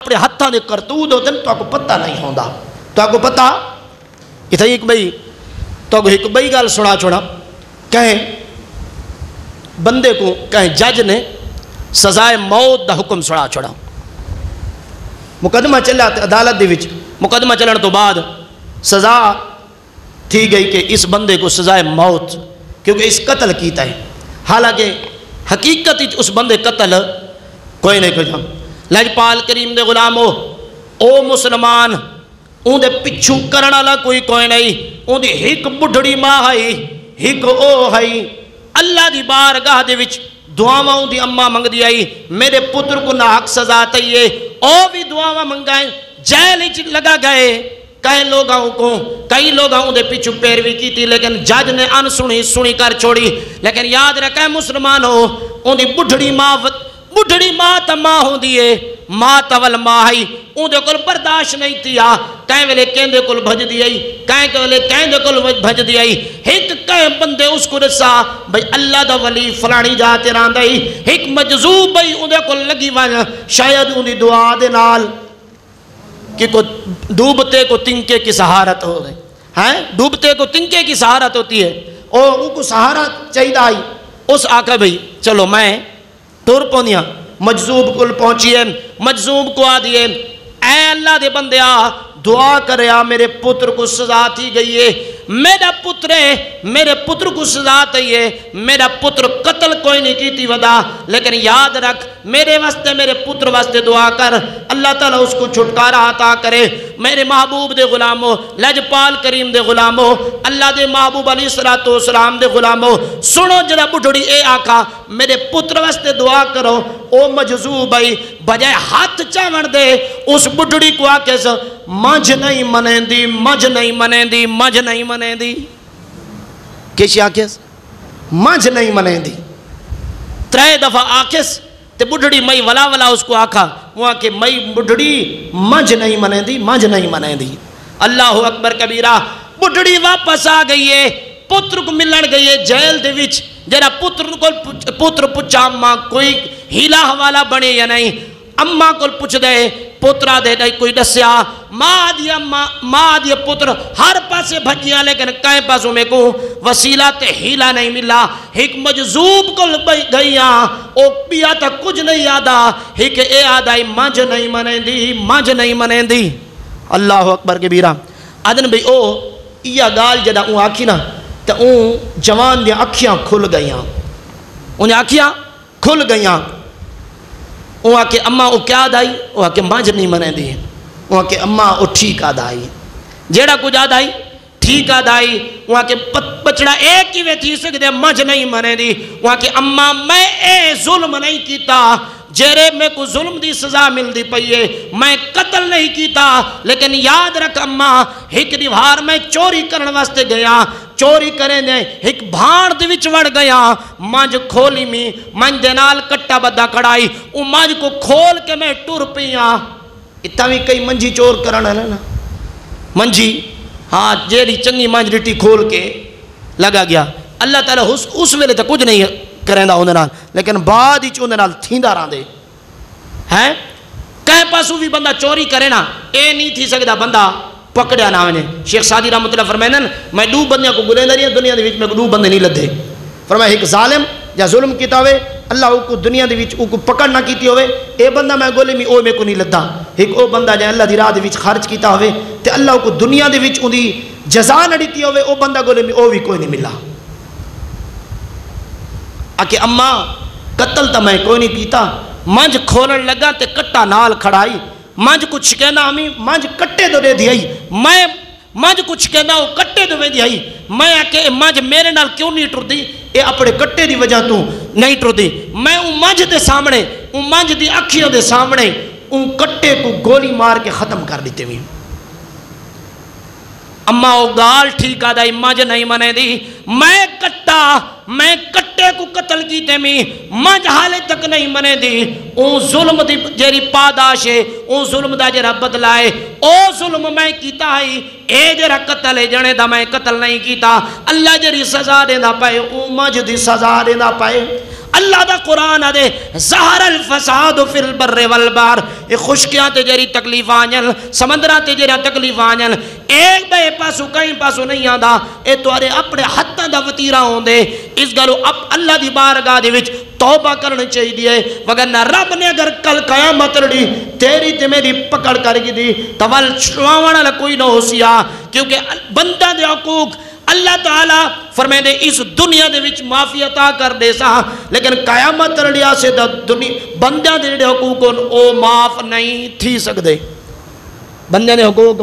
اپنے ہاتھوں دے کرتوت ہوتے ہیں تو آپ کو پتہ نہیں ہوتا. تو آپ کو پتہ اتنے ایک بھائی تو ایک بھائی گال سنا چھوڑا کہیں بندے کو کہیں جج نے سزائے موت دا حکم سنا چھوڑا. مقدمہ چلا عدالت دے وچ مقدمہ چلن تو بعد سزا تھی گئی کہ اس بندے کو سزائے موت کیونکہ اس قتل کیتا ہے. حالانکہ حقیقت اس بندے قتل کوئی نہیں کیا. لجپال کریم دے غلامو او مسلمان اون دے پچھو کرنا لا کوئی نہیں. اون دی ہک بڑھڑی ماں ہے ہک او ہے. اللہ دی بارگاہ دے وچ دعاواں دی اماں منگ دی آئی میرے پتر کو ناحق سزا تئیے او بھی دعاواں منگائیں جیل وچ لگا گئے. کئی لوگوں دے پیچھو پیروی کی تھی لیکن جج نے ان سنی کر چھوڑی. لیکن یاد رکھیں مسلمانوں ان دی بڑھڑی ماں تا ماں ہوں دیئے ماں تول ماں ہی ان دے کل برداشت نہیں تھیا. کہیں ویلے کہیں دے کل بھج دی آئی کہیں دے کل بھج دی آئی. ایک کہیں بندے اس کو رسا بھئی اللہ دا ولی فلانی جاتے راندہ ہی ایک مجذوب بھئی ان دے کل لگی وانا شاید ان دی دعا دے نال کہ کو ڈوبتے کو تنکے کی سہارت ہو گئے ڈوبتے کو تنکے کی سہارت ہوتی ہے اور ان کو سہارت چاہیے آئی. اس آقا بھئی چلو میں ٹور پونیا مجذوب کل پہنچیے مجذوب کو آ دیئے اے اللہ دے بندے دعا کریا میرے پتر کو سزا تھی گئی ہے. میرے پتر کو سزا تھی ہے. میرا پتر قتل کوئی نہیں کی تھی ودا لیکن یاد رکھ میرے واسطے میرے پتر واسطے دعا کر اللہ تعالیٰ اس کو چھٹکارا عطا کرے. میرے محبوب دے غلاموں لجپال کریم دے غلاموں اللہ دے محبوب علیہ السلام دے غلاموں سنو جڑا بڑھڑی اے آقا میرے پتر واسطے دعا کرو. او مجذوب بھائی بجائے ہاتھ چاون دے اس بڑھڑی کو آکے سے مجھ نہیں منے دی کیسی آکیس مجھ نہیں منے دی. ترے دفعہ آکیس تے بڑھڑی مئی ولا اس کو آکھا وہاں کہ مئی بڑھڑی مجھ نہیں منے دی. اللہ اکبر کبیرہ. بڑھڑی واپس آ گئی ہے پتر کو ملن گئی ہے جیل دے وچ. جرا پتر پچھا اماں کوئی ہیلا حوالہ بنے یا نہیں. اماں کو پچھ دے پترا دے دے کوئی دسیا ماں دیا پتر ہر پاسے بھجیاں لیکن کہیں پاسوں میں کو وسیلہ تے ہیلا نہیں ملا. ایک مجذوب کو گئیاں او پیا تا کچھ نہیں یادا ایک اے آدھائی مجھ نہیں منے دی. اللہ اکبر کبیرہ. آدن بھئی او یا گال جڑا اون آکھی نا تا اون جوان دیا اکھیاں کھل گئیاں انہیں اکھیاں کھل گئیاں. وہاں کہ اماں وہ کیا دائی وہاں کہ مجھ نہیں منے دی. وہاں کہ اماں وہ ٹھیک آدھائی جیڑا کچھ آدھائی ٹھیک آدھائی. وہاں کہ بچڑا ایک ہی وے تھی سکتے مجھ نہیں منے دی. وہاں کہ اماں میں اے ظلم نہیں کیتا جیرے میں کو ظلم دی سزا مل دی پئیے میں قتل نہیں کیتا لیکن یاد رکھ اماں ایک دیوار میں چوری کرنے واسطے گیا چوری کریں دے ایک بھاڑ دے وچ وڑ گیا مانج کھولی میں مانج دینال کٹا بدہ کڑائی او مانج کو کھول کے میں ٹور پیاں. اتاوی کئی منجی چور کرنا ہے نا منجی ہاں جیڑی چنگی مانج ڈٹی کھول کے لگا گیا. اللہ تعالیٰ اس ویلے تک کچھ نہیں کریں دا ہوندے نال لیکن بعد ہی ہوندے نال تھیندا راندے ہیں. کہیں پاسو بھی بندہ چوری کرے نا اے نہیں تھی سکتا بندہ پکڑیا نہ ہونے. شیخ سعدی رحمۃ اللہ فرمائیں میں دو بندیاں کو گلے داری دنیا دے وچ میں دو بندے نہیں لدھے. فرمایا ایک ظالم یا ظلم کیتا ہوئے اللہ کو دنیا دے وچ کو پکڑ نہ کیتی ہوئے اے بندہ میں گولے میں او میں کو نہیں لدا. ایک او بندہ جے اللہ دی راہ دے وچ خرچ کیتا ہوئے تے اللہ کو دنیا دے وچ اودی جزا نہ دتی ہوئے او بندہ گولے میں او بھی کوئی نہیں ملا. آکے اماں قتل تا میں کوئی نہیں کیتا منج کھولن لگا تے کٹا نال کھڑائی منج کچھ کہنا ہمیں منج کٹے دو دے دیائی میں منج کچھ کہنا وہ کٹے دو دے دیائی میں آکے منج میرے نال کیوں نہیں ٹر دی اے اپنے کٹے دی وجہ تو نہیں ٹر دی. میں ان منج دے سامنے ان منج دی اکھیوں دے سامنے ان کٹے کو گولی مار کے ختم کر دیتے ہوئے. اماں وہ گال ٹھیک آدھائی مجھ نہیں منے دی میں کٹے کو قتل کیتے میں مجھ حالے تک نہیں منے دی. اون ظلم دی جیری پاداش ہے اون ظلم دا جیرا بدلائے او ظلم میں کیتا ہے اے جیرا قتل ہے جنے دا میں قتل نہیں کیتا. اللہ جیری سزا دینا پائے او مجھ دی سزا دینا پائے. اللہ دا قرآن آدے ظہر الفساد فی البر والبحر، یہ خشکیاں تے جری تکلیف آنجل، سمندرہ تے جری تکلیف آنجل، ایک بے پاسو کہیں پاسو نہیں آدھا، اے توارے اپنے حتہ دا وطیرہ ہوندے، اس گلو اب اللہ دی بارگاہ دے وچ توبہ کرنے چاہیے دیئے، وگرنہ رب نے اگر کل قیامت رڑی تیری تے میری پکڑ کر گی دی تول شوانا لکوئی نہ ہو سیا، کیونکہ بندہ دے حقوق اللہ تعالیٰ فرمائے دے اس دنیا دے وچ معافی عطا کر دے سا، لیکن قیامت رڑیا سے بندہ دے حقوق او معاف نہیں تھی سکدے، بندہ دے حقوق